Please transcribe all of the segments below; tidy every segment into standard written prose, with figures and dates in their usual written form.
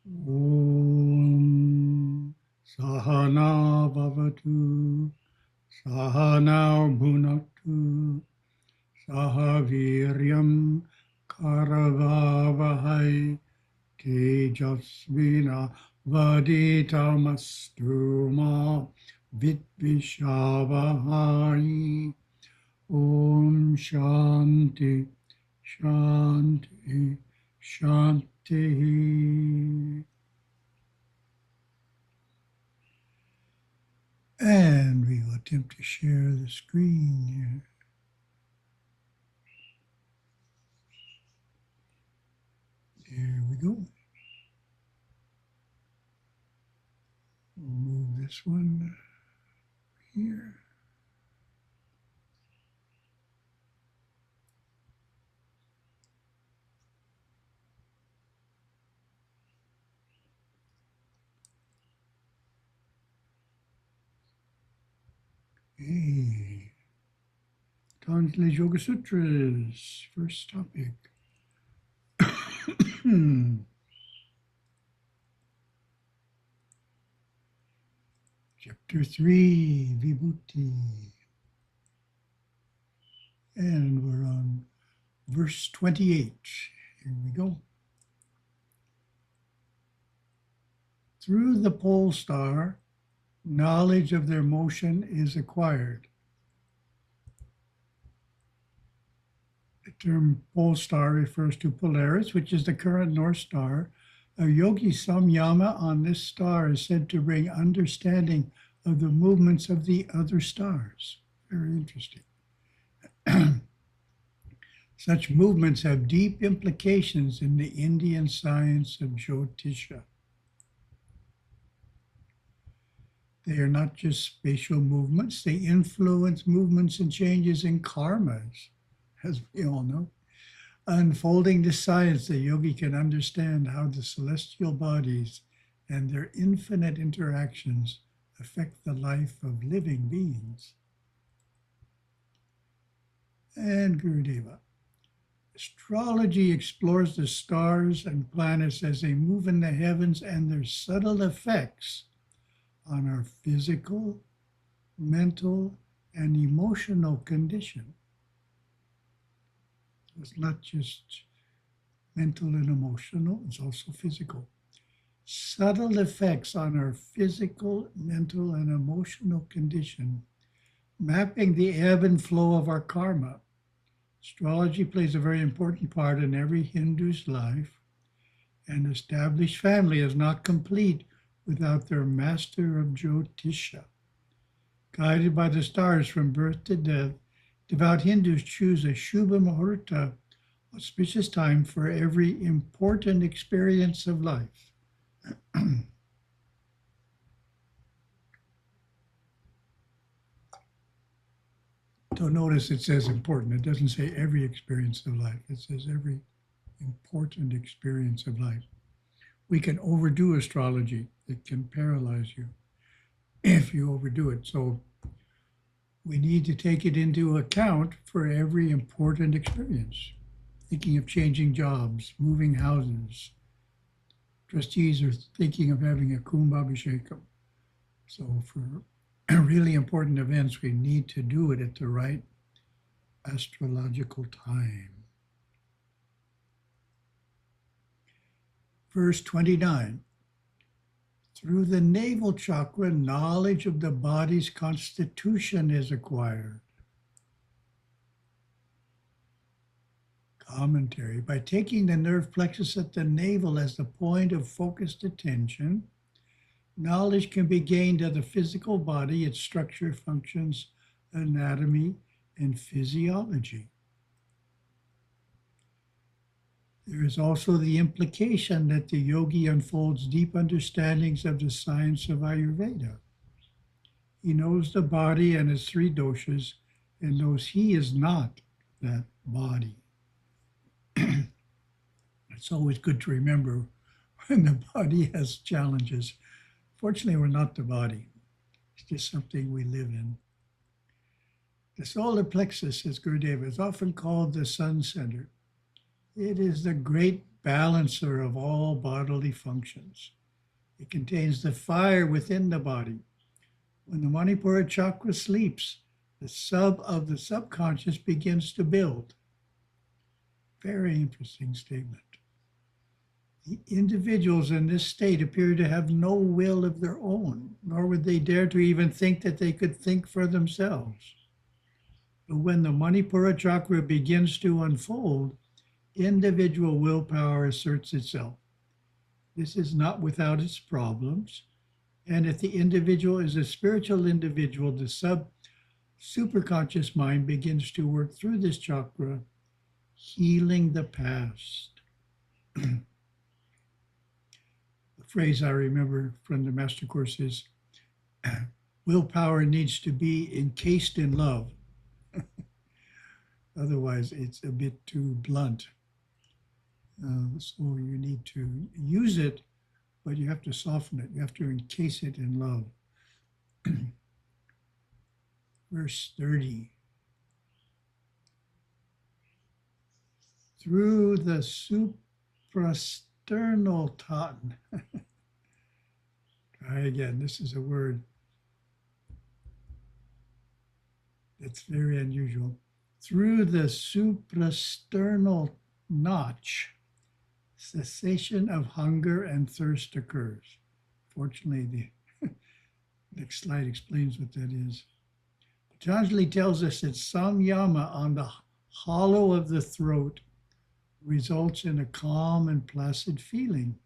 Om Sahana Bhavatu Sahana Bhunaktu Sahaviryam Karavavahai Tejasvina Vaditamastu Ma Vidvishavahai. Om Shanti Shanti Shanti. And we will attempt to share the screen here. Here we go. We'll move this one here. Okay. Tanjali's Yoga Sutras, first topic. Chapter 3, Vibhuti. And we're on verse 28. Here we go. Through the pole star, knowledge of their motion is acquired. The term pole star refers to Polaris, which is the current North Star. A yogi Samyama on this star is said to bring understanding of the movements of the other stars. Very interesting. Such movements have deep implications in the Indian science of Jyotisha. They are not just spatial movements, they influence movements and changes in karmas, as we all know. Unfolding the science, the yogi can understand how the celestial bodies and their infinite interactions affect the life of living beings. And Gurudeva. Astrology explores the stars and planets as they move in the heavens and their subtle effects on our physical, mental, and emotional condition. It's not just mental and emotional, it's also physical. Subtle effects on our physical, mental, and emotional condition, mapping the ebb and flow of our karma. Astrology plays a very important part in every Hindu's life. An established family is not complete without their master of Jyotisha. Guided by the stars from birth to death, devout Hindus choose a Shubha Muhurta, auspicious time for every important experience of life. So notice it says important. It doesn't say every experience of life. It says every important experience of life. We can overdo astrology. It can paralyze you if you overdo it. So we need to take it into account for every important experience. Thinking of changing jobs, moving houses. Trustees are thinking of having a Kumbhabhishekam. So for really important events, we need to do it at the right astrological time. Verse 29. Through the navel chakra, knowledge of the body's constitution is acquired. Commentary. By taking the nerve plexus at the navel as the point of focused attention, knowledge can be gained of the physical body, its structure, functions, anatomy, and physiology. There is also the implication that the yogi unfolds deep understandings of the science of Ayurveda. He knows the body and its three doshas and knows he is not that body. It's always good to remember when the body has challenges. Fortunately, we're not the body. It's just something we live in. The solar plexus, says Gurudeva, is often called the sun center. It is the great balancer of all bodily functions. It contains the fire within the body. When the Manipura chakra sleeps, the subconscious begins to build. Very interesting statement. The individuals in this state appear to have no will of their own, nor would they dare to even think that they could think for themselves. But when the Manipura chakra begins to unfold, individual willpower asserts itself. This is not without its problems. And if the individual is a spiritual individual, the superconscious mind begins to work through this chakra, healing the past. The phrase I remember from the Master Course is, willpower needs to be encased in love. Otherwise, it's a bit too blunt. So you need to use it, but you have to soften it. You have to encase it in love. Verse 30. Through the suprasternal tauten. Try again. This is a word that's very unusual. Through the suprasternal notch, cessation of hunger and thirst occurs. Fortunately, the next slide explains what that is. Patanjali tells us that Samyama on the hollow of the throat results in a calm and placid feeling.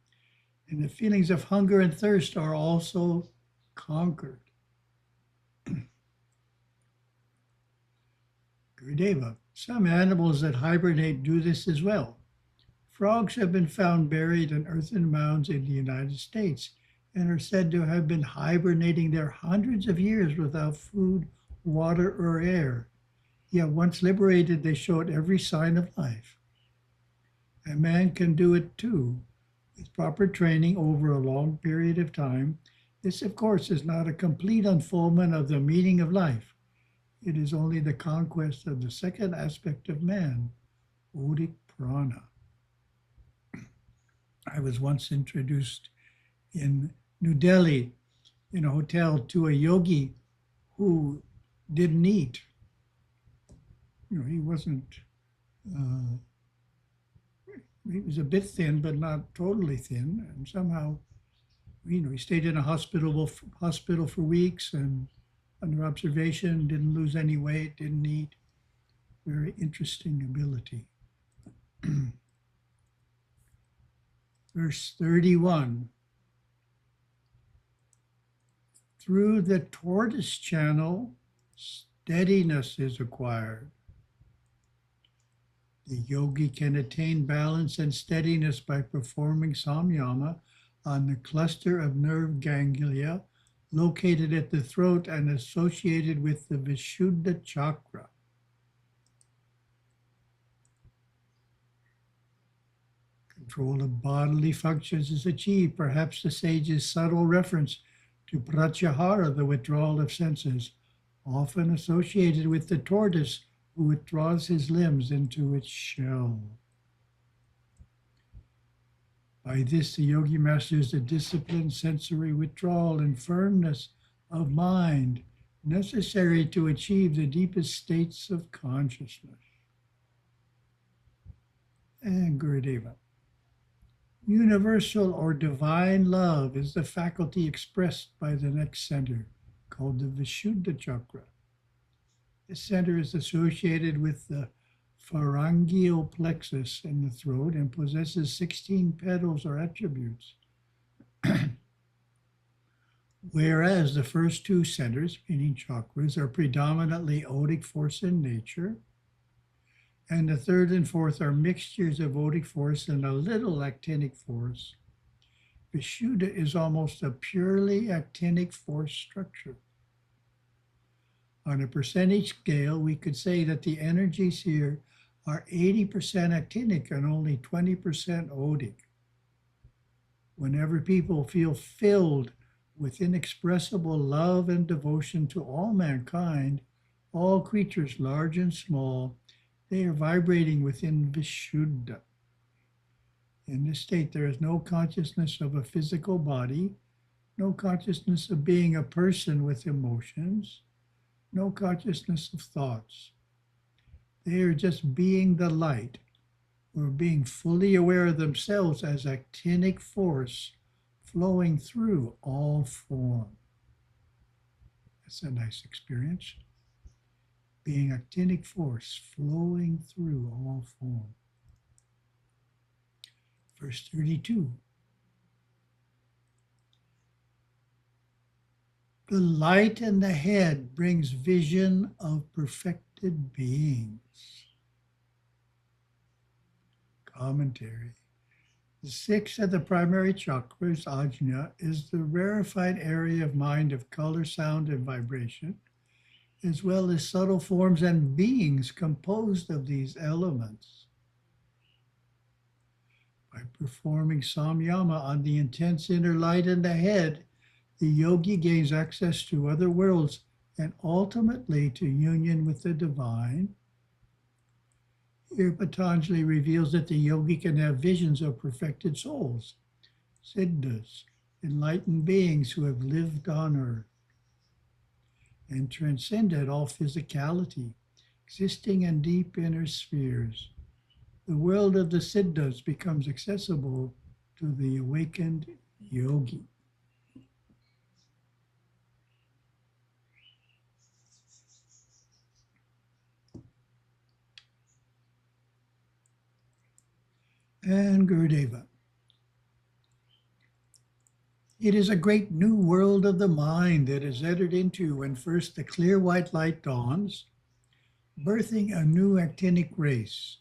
And the feelings of hunger and thirst are also conquered. Gurudeva, some animals that hibernate do this as well. Frogs have been found buried in earthen mounds in the United States and are said to have been hibernating there hundreds of years without food, water, or air. Yet once liberated, they showed every sign of life. A man can do it too, with proper training over a long period of time. This, of course, is not a complete unfoldment of the meaning of life. It is only the conquest of the second aspect of man, odic prana. I was once introduced in New Delhi in a hotel to a yogi who didn't eat. He wasn't, he was a bit thin, but not totally thin. And somehow, he stayed in a hospital for weeks and under observation, didn't lose any weight, didn't eat. Very interesting ability. Verse 31. Through the tortoise channel, steadiness is acquired. The yogi can attain balance and steadiness by performing Samyama on the cluster of nerve ganglia located at the throat and associated with the Visuddha chakra. Control of bodily functions is achieved, perhaps the sage's subtle reference to pratyahara, the withdrawal of senses, often associated with the tortoise who withdraws his limbs into its shell. By this, the yogi masters the discipline, sensory withdrawal, and firmness of mind necessary to achieve the deepest states of consciousness. And Gurudeva. Universal or divine love is the faculty expressed by the next center, called the Visuddha chakra. This center is associated with the pharyngeal plexus in the throat and possesses 16 petals or attributes. Whereas the first two centers, meaning chakras, are predominantly odic force in nature, and the third and fourth are mixtures of odic force and a little actinic force. Visuddha is almost a purely actinic force structure. On a percentage scale, we could say that the energies here are 80% actinic and only 20% odic. Whenever people feel filled with inexpressible love and devotion to all mankind, all creatures large and small, they are vibrating within Visuddha. In this state, there is no consciousness of a physical body, no consciousness of being a person with emotions, no consciousness of thoughts. They are just being the light, or being fully aware of themselves as actinic force flowing through all form. That's a nice experience. Being actinic force flowing through all form. Verse 32. The light in the head brings vision of perfected beings. Commentary. The sixth of the primary chakras, ajna, is the rarefied area of mind of color, sound, and vibration, as well as subtle forms and beings composed of these elements. By performing Samyama on the intense inner light in the head, the yogi gains access to other worlds and ultimately to union with the divine. Here Patanjali reveals that the yogi can have visions of perfected souls, siddhas, enlightened beings who have lived on earth and transcended all physicality, existing in deep inner spheres. The world of the siddhas becomes accessible to the awakened yogi. And Gurudeva. It is a great new world of the mind that is entered into when first the clear white light dawns, birthing a new actinic race,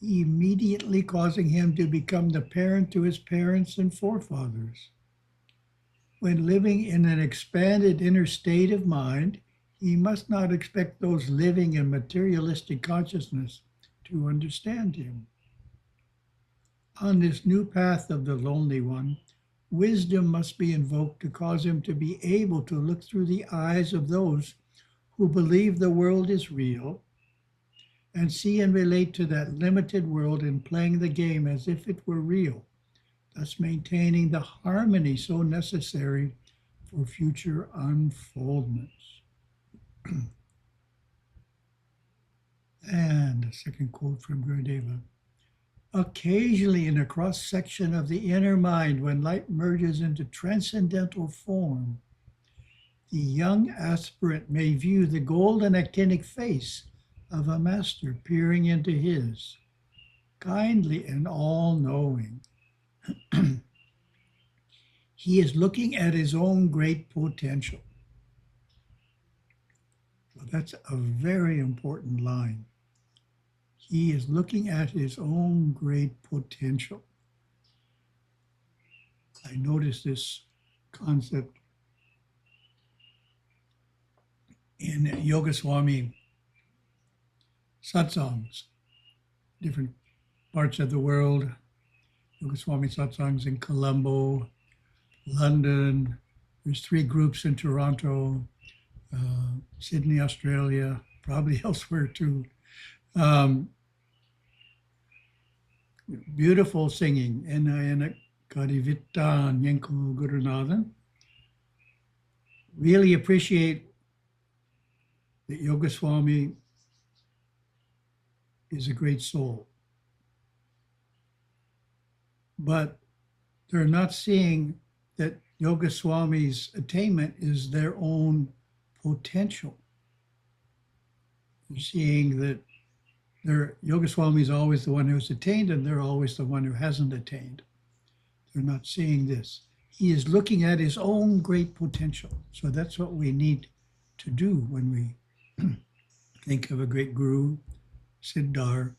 immediately causing him to become the parent to his parents and forefathers. When living in an expanded inner state of mind, he must not expect those living in materialistic consciousness to understand him. On this new path of the lonely one, wisdom must be invoked to cause him to be able to look through the eyes of those who believe the world is real and see and relate to that limited world in playing the game as if it were real, thus maintaining the harmony so necessary for future unfoldments. And a second quote from Gurudeva. Occasionally, in a cross-section of the inner mind, when light merges into transcendental form, the young aspirant may view the golden actinic face of a master peering into his, kindly and all-knowing. He is looking at his own great potential. So that's a very important line. He is looking at his own great potential. I noticed this concept in Yoga Swami satsangs, different parts of the world. Yoga Swami satsangs in Colombo, London. There's 3 groups in Toronto, Sydney, Australia, probably elsewhere too. Beautiful singing. Enayana Kadivita Nyenko Gurunathan. Really appreciate that Yoga Swami is a great soul. But they're not seeing that Yoga Swami's attainment is their own potential. They're seeing that Yoga Swami is always the one who's attained and they're always the one who hasn't attained. They're not seeing this. He is looking at his own great potential. So that's what we need to do when we think of a great guru, Siddhar.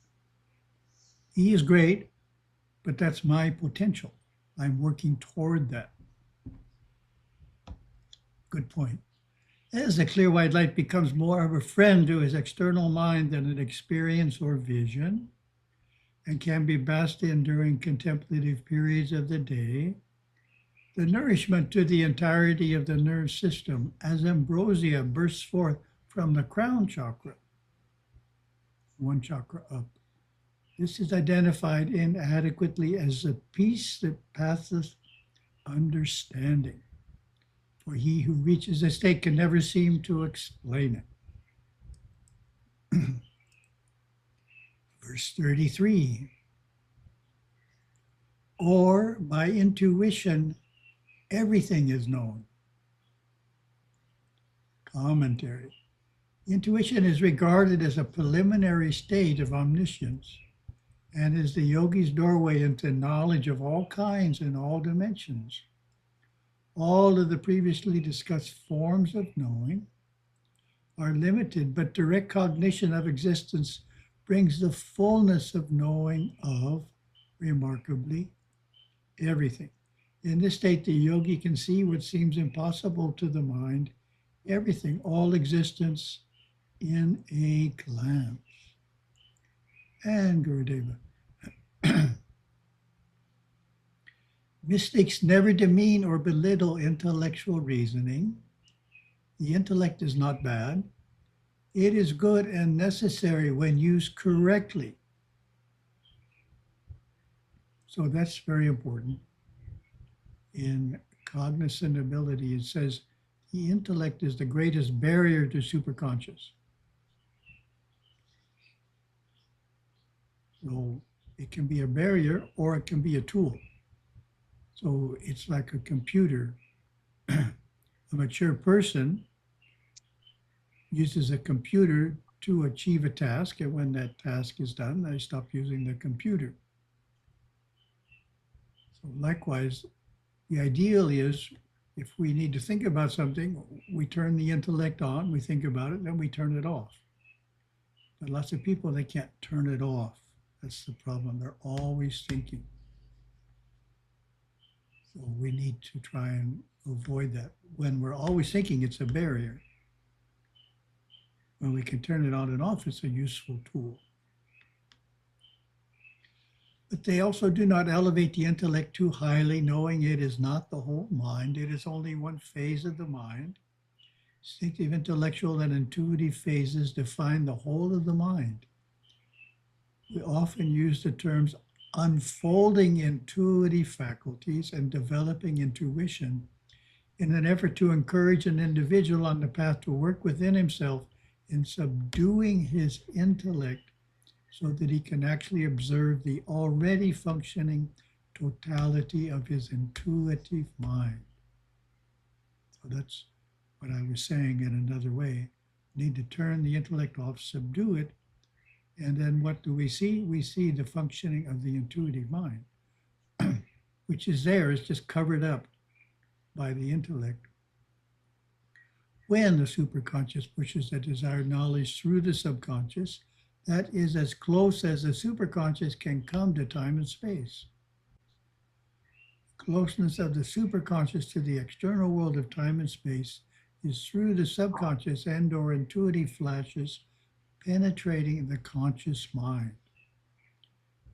He is great, but that's my potential. I'm working toward that. Good point. As the clear white light becomes more of a friend to his external mind than an experience or vision, and can be basked in during contemplative periods of the day, the nourishment to the entirety of the nerve system as ambrosia bursts forth from the crown chakra, 1 chakra up, This is identified inadequately as the peace that passeth understanding. For he who reaches this state can never seem to explain it. Verse 33. Or by intuition, everything is known. Commentary. Intuition is regarded as a preliminary stage of omniscience and is the yogi's doorway into knowledge of all kinds and all dimensions. All of the previously discussed forms of knowing are limited, but direct cognition of existence brings the fullness of knowing of, remarkably, everything. In this state, the yogi can see what seems impossible to the mind, everything, all existence in a glance. And Gurudeva. Mystics never demean or belittle intellectual reasoning. The intellect is not bad. It is good and necessary when used correctly. So that's very important. In cognizant ability, it says the intellect is the greatest barrier to superconscious. So it can be a barrier or it can be a tool. So it's like a computer. A mature person uses a computer to achieve a task, and when that task is done, they stop using the computer. So likewise, the ideal is if we need to think about something, we turn the intellect on, we think about it, then we turn it off. But lots of people, they can't turn it off. That's the problem. They're always thinking. So we need to try and avoid that. When we're always thinking, it's a barrier. When we can turn it on and off, it's a useful tool. But they also do not elevate the intellect too highly, knowing it is not the whole mind. It is only one phase of the mind. Instinctive, intellectual, and intuitive phases define the whole of the mind. We often use the terms unfolding intuitive faculties and developing intuition in an effort to encourage an individual on the path to work within himself in subduing his intellect so that he can actually observe the already functioning totality of his intuitive mind. So that's what I was saying in another way. Need to turn the intellect off, subdue it, and then what do we see? We see the functioning of the intuitive mind, which is there, it's just covered up by the intellect. When the superconscious pushes the desired knowledge through the subconscious, that is as close as the superconscious can come to time and space. Closeness of the superconscious to the external world of time and space is through the subconscious and/or intuitive flashes penetrating the conscious mind.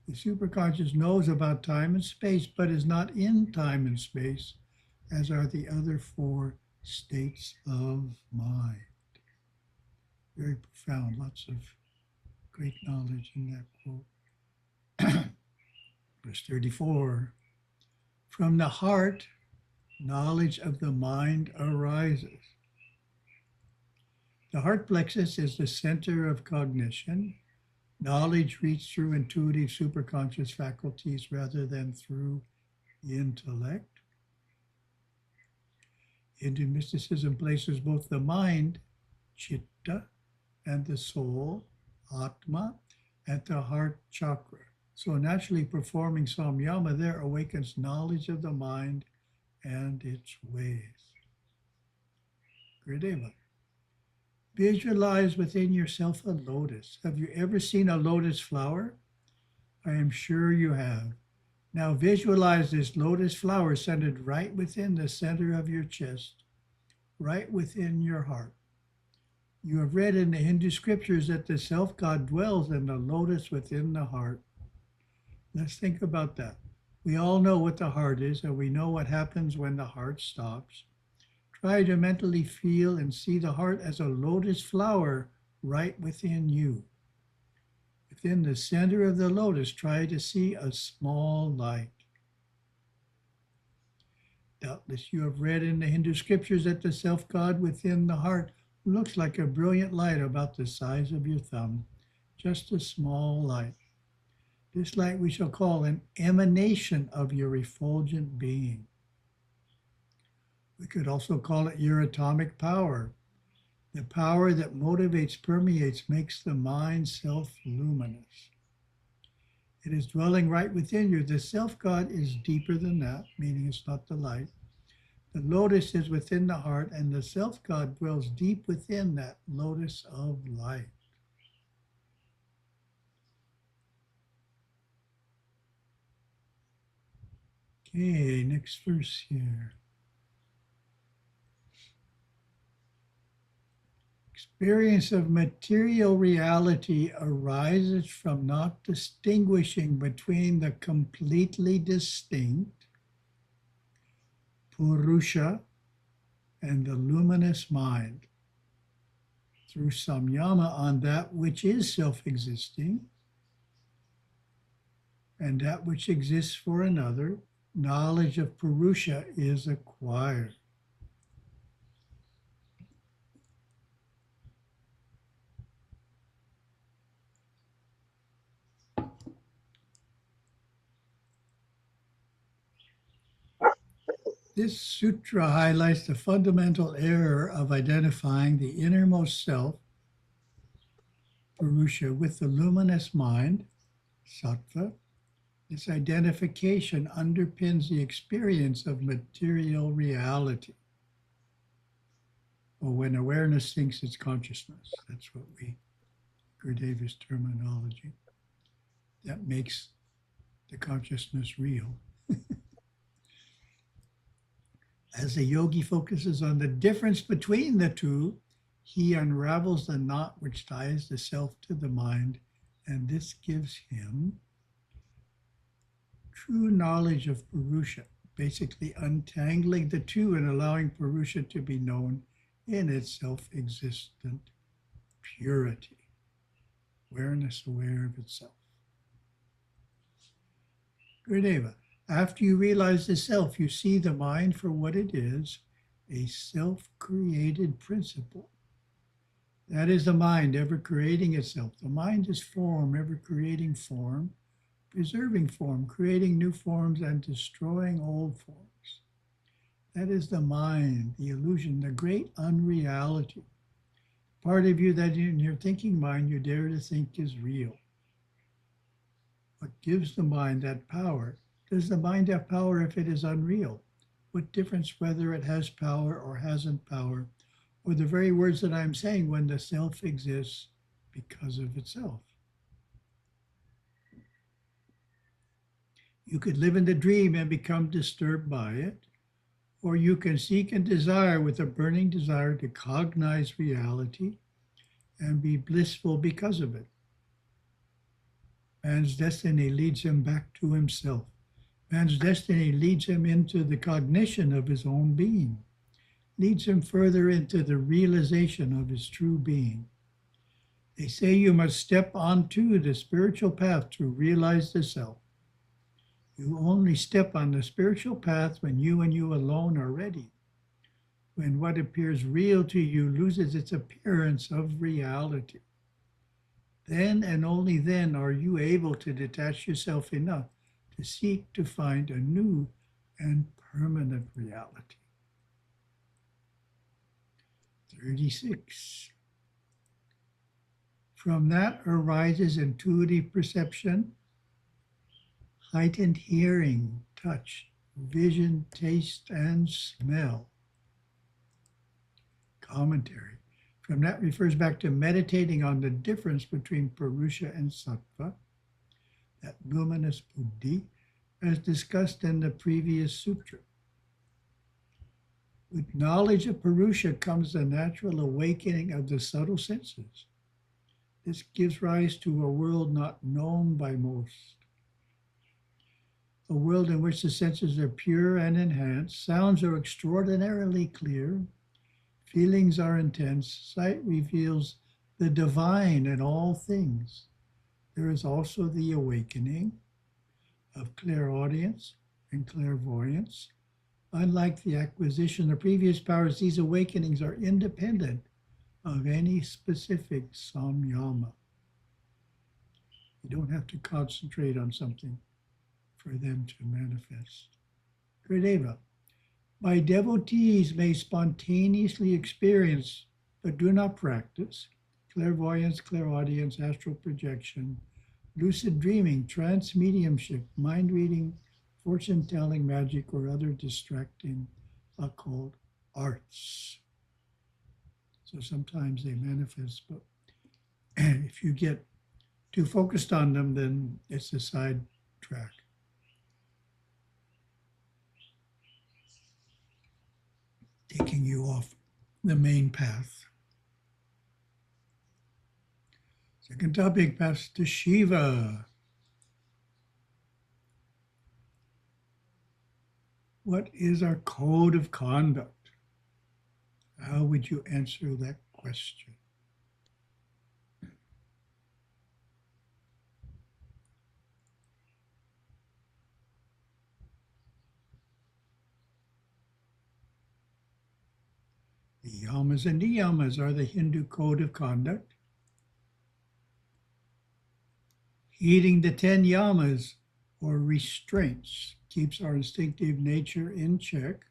The superconscious knows about time and space, but is not in time and space, as are the other four states of mind. Very profound, lots of great knowledge in that quote. Verse 34, from the heart, knowledge of the mind arises. The heart plexus is the center of cognition. Knowledge reached through intuitive superconscious faculties rather than through the intellect. Hindu mysticism places both the mind, chitta, and the soul, atma, at the heart chakra. So naturally performing Samyama there awakens knowledge of the mind and its ways. Gurudeva. Visualize within yourself a lotus. Have you ever seen a lotus flower? I am sure you have. Now visualize this lotus flower centered right within the center of your chest, right within your heart. You have read in the Hindu scriptures that the self-God dwells in the lotus within the heart. Let's think about that. We all know what the heart is, and we know what happens when the heart stops. Try to mentally feel and see the heart as a lotus flower right within you. With within the center of the lotus, try to see a small light. Doubtless you have read in the Hindu scriptures that the self-God within the heart looks like a brilliant light about the size of your thumb, just a small light. This light we shall call an emanation of your effulgent being. We could also call it your atomic power, the power that motivates, permeates, makes the mind self-luminous. It is dwelling right within you. The self-God is deeper than that, meaning it's not the light. The lotus is within the heart, and the self-God dwells deep within that lotus of light. Okay, next verse here. Experience of material reality arises from not distinguishing between the completely distinct Purusha and the luminous mind. Through Samyama on that which is self-existing and that which exists for another, knowledge of Purusha is acquired. This sutra highlights the fundamental error of identifying the innermost self, Purusha, with the luminous mind, Sattva. This identification underpins the experience of material reality. Or when awareness thinks it's consciousness, that's what Gurudeva's terminology. That makes the consciousness real. As the yogi focuses on the difference between the two, he unravels the knot which ties the self to the mind, and this gives him true knowledge of Purusha, basically untangling the two and allowing Purusha to be known in its self-existent purity. Awareness aware of itself. Gurudeva, after you realize the self, you see the mind for what it is, a self-created principle. That is the mind ever creating itself. The mind is form, ever creating form, preserving form, creating new forms and destroying old forms. That is the mind, the illusion, the great unreality. Part of you that in your thinking mind you dare to think is real. What gives the mind that power? Does the mind have power if it is unreal? What difference whether it has power or hasn't power, or the very words that I'm saying when the self exists because of itself? You could live in the dream and become disturbed by it, or you can seek and desire with a burning desire to cognize reality and be blissful because of it. Man's destiny leads him back to himself. Man's destiny leads him into the cognition of his own being, leads him further into the realization of his true being. They say you must step onto the spiritual path to realize the self. You only step on the spiritual path when you and you alone are ready, when what appears real to you loses its appearance of reality. Then and only then are you able to detach yourself enough to seek to find a new and permanent reality. 36. From that arises intuitive perception, heightened hearing, touch, vision, taste, and smell. Commentary. From that refers back to meditating on the difference between Purusha and Sattva, that luminous buddhi, as discussed in the previous sutra. With knowledge of Purusha comes the natural awakening of the subtle senses. This gives rise to a world not known by most. A world in which the senses are pure and enhanced, sounds are extraordinarily clear, feelings are intense, sight reveals the divine in all things. there is also the awakening of clairaudience and clairvoyance. Unlike the acquisition of previous powers, these awakenings are independent of any specific samyama. You don't have to concentrate on something for them to manifest. Gurdeva, my devotees may spontaneously experience, but do not practice, clairvoyance, clairaudience, astral projection, lucid dreaming, trance mediumship, mind reading, fortune telling, magic, or other distracting occult arts. So sometimes they manifest, but if you get too focused on them, then it's a side track. Taking you off the main path. Second topic, Pastor Shiva. What is our code of conduct? How would you answer that question? The Yamas and Niyamas are the Hindu code of conduct. Heeding the 10 yamas, or restraints, keeps our instinctive nature in check.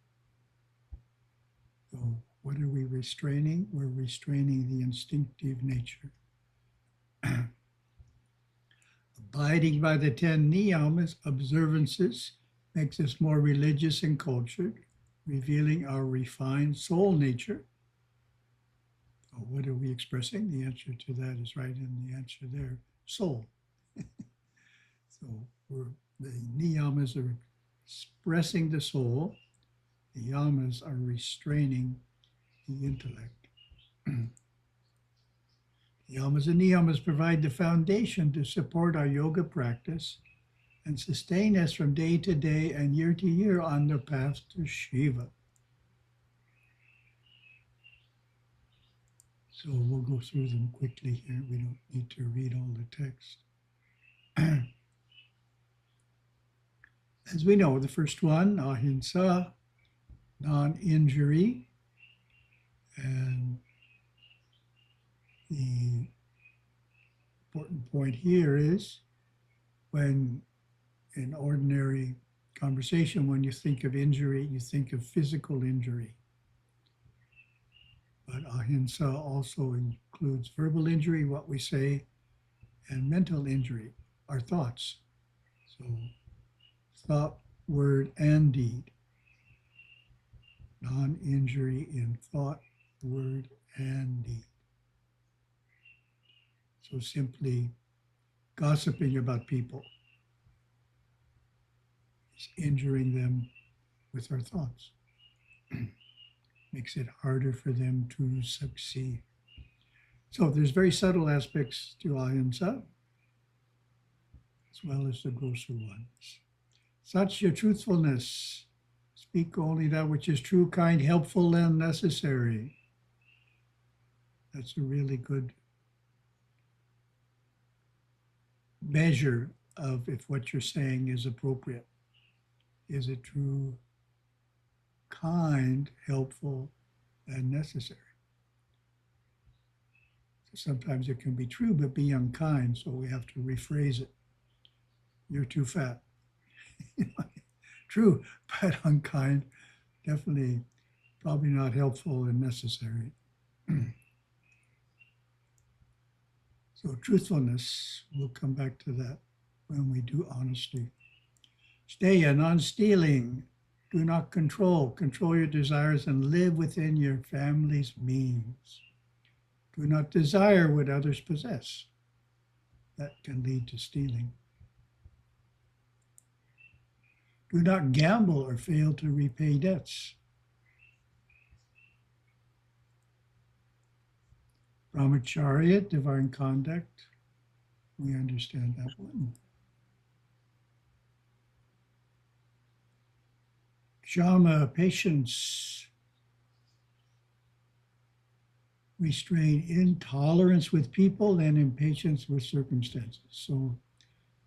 So what are we restraining? We're restraining the instinctive nature. Abiding by the 10 niyamas, observances, makes us more religious and cultured, revealing our refined soul nature. So what are we expressing? The answer to that is right in the answer there, soul. So the niyamas are expressing the soul, the yamas are restraining the intellect. Yamas and Niyamas provide the foundation to support our yoga practice and sustain us from day to day and year to year on the path to Shiva. So we'll go through them quickly here. We don't need to read all the text. As we know, the first one, ahimsa, non-injury, and the important point here is when in ordinary conversation, when you think of injury, you think of physical injury. But ahimsa also includes verbal injury, what we say, and mental injury, our thoughts. So thought, word, and deed. Non-injury in thought, word, and deed. So simply gossiping about people is injuring them with our thoughts. Makes it harder for them to succeed. So there's very subtle aspects to ahimsa, as well as the grosser ones. Such your truthfulness. Speak only that which is true, kind, helpful, and necessary. That's a really good measure of if what you're saying is appropriate. Is it true, kind, helpful, and necessary? So sometimes it can be true, but be unkind, so we have to rephrase it. You're too fat. True, but unkind, definitely probably not helpful and necessary. So truthfulness, we'll come back to that when we do honesty. Steya, non-stealing, do not control your desires and live within your family's means. Do not desire what others possess. That can lead to stealing. Do not gamble or fail to repay debts. Brahmacharya, divine conduct. We understand that one. Kshama, patience. restraint, intolerance with people, and impatience with circumstances. So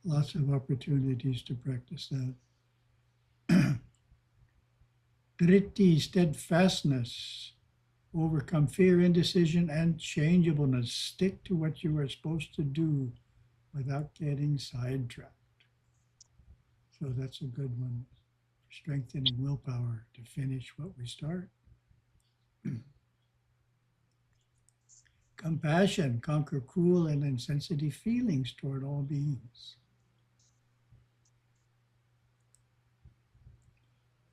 lots of opportunities to practice that. Dritti, steadfastness, overcome fear, indecision, and changeableness. Stick to what you are supposed to do without getting sidetracked. So that's a good one. Strengthening willpower to finish what we start. Compassion, conquer cruel and insensitive feelings toward all beings.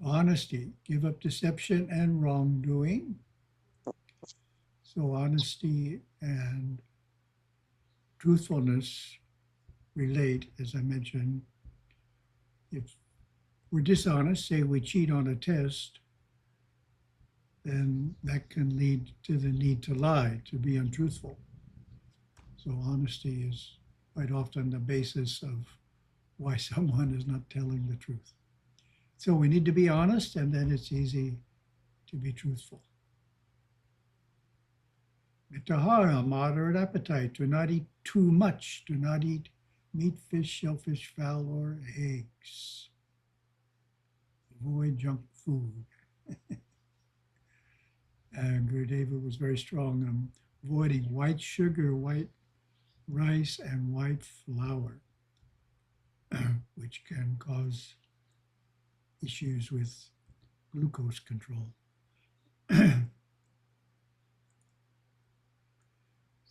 Honesty, give up deception and wrongdoing. So honesty and truthfulness relate, as I mentioned. If we're dishonest, say we cheat on a test, then that can lead to the need to lie, to be untruthful. So honesty is quite often the basis of why someone is not telling the truth. So we need to be honest, and then it's easy to be truthful. Mitahara, moderate appetite. Do not eat too much. Do not eat meat, fish, shellfish, fowl, or eggs. Avoid junk food. And Gurudeva was very strong on avoiding white sugar, white rice, and white flour, which can cause issues with glucose control.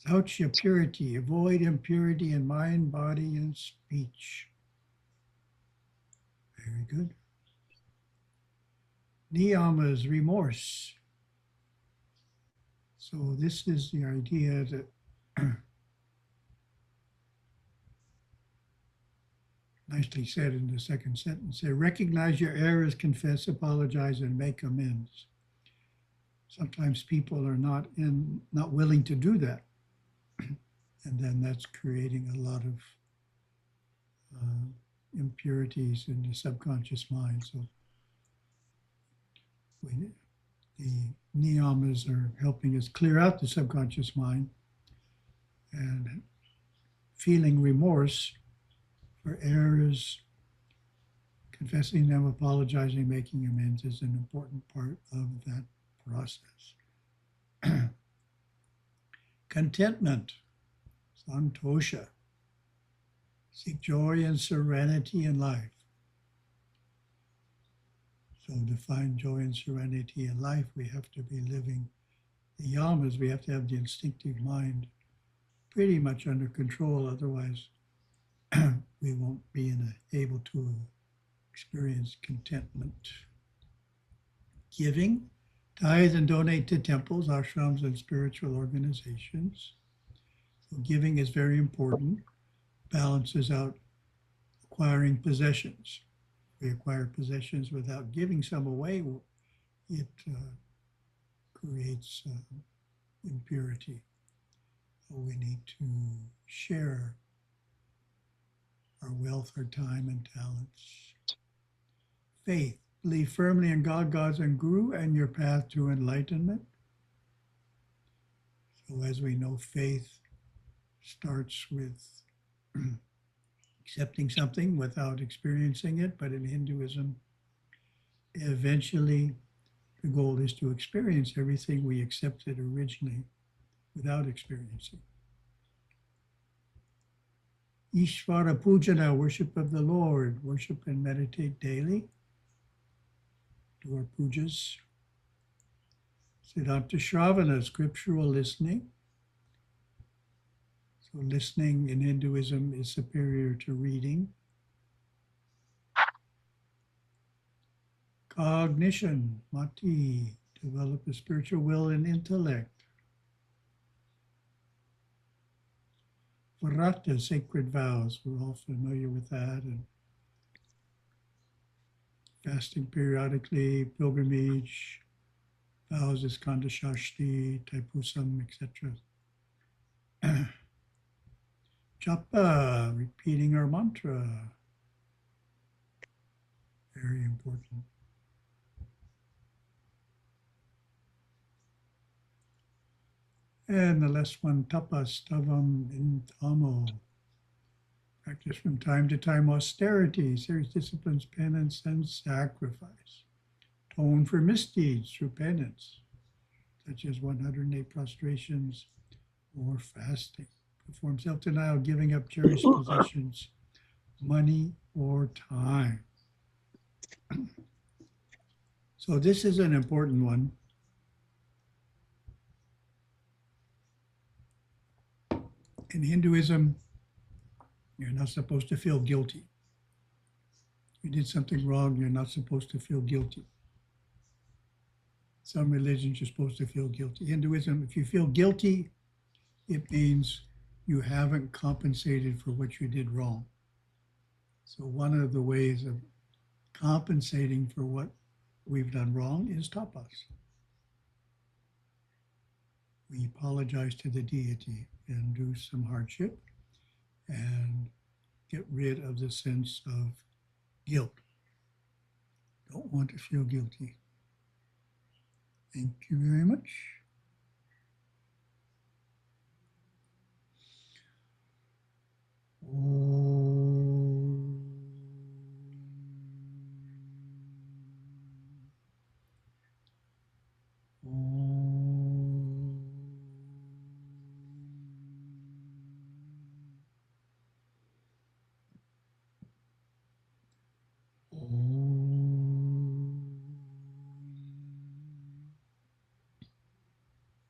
Saucha, purity. Avoid impurity in mind, body, and speech. Very good. Niyamas, remorse. So this is the idea that nicely said in the second sentence. Say, recognize your errors, confess, apologize, and make amends. Sometimes people are not willing to do that. And then that's creating a lot of impurities in the subconscious mind. So the niyamas are helping us clear out the subconscious mind, and feeling remorse for errors, confessing them, apologizing, making amends is an important part of that process. Contentment, santosha. Seek joy and serenity in life. So to find joy and serenity in life, we have to be living the yamas. We have to have the instinctive mind pretty much under control. Otherwise, we won't be able to experience contentment. Giving, tithe and donate to temples, ashrams, and spiritual organizations. So giving is very important. Balances out acquiring possessions. We acquire possessions without giving some away, it creates impurity. So we need to share our wealth, our time, and talents. Faith, believe firmly in God, gods, and Guru, and your path to enlightenment. So as we know, faith starts with accepting something without experiencing it, but in Hinduism, eventually the goal is to experience everything we accepted originally without experiencing. Ishvara Pujana, worship of the Lord, worship and meditate daily. Do our pujas. Siddhanta Shravana, scriptural listening. So listening in Hinduism is superior to reading. Cognition, mati, develop a spiritual will and intellect. Vrata, sacred vows, we're all familiar with that. And fasting periodically, pilgrimage, vows as Skanda Shashti, Taipusam, etc. Japa, repeating our mantra. Very important. And the last one, tapas, tavam, intamo. Practice from time to time austerity, serious disciplines, penance, and sacrifice. Tone for misdeeds through penance, such as 108 prostrations or fasting. Perform self-denial, giving up cherished possessions, money, or time. So this is an important one. In Hinduism, you're not supposed to feel guilty. You did something wrong, you're not supposed to feel guilty. Some religions you're supposed to feel guilty. Hinduism, if you feel guilty, it means you haven't compensated for what you did wrong. So one of the ways of compensating for what we've done wrong is tapas. We apologize to the deity and do some hardship and get rid of the sense of guilt. Don't want to feel guilty. Thank you very much.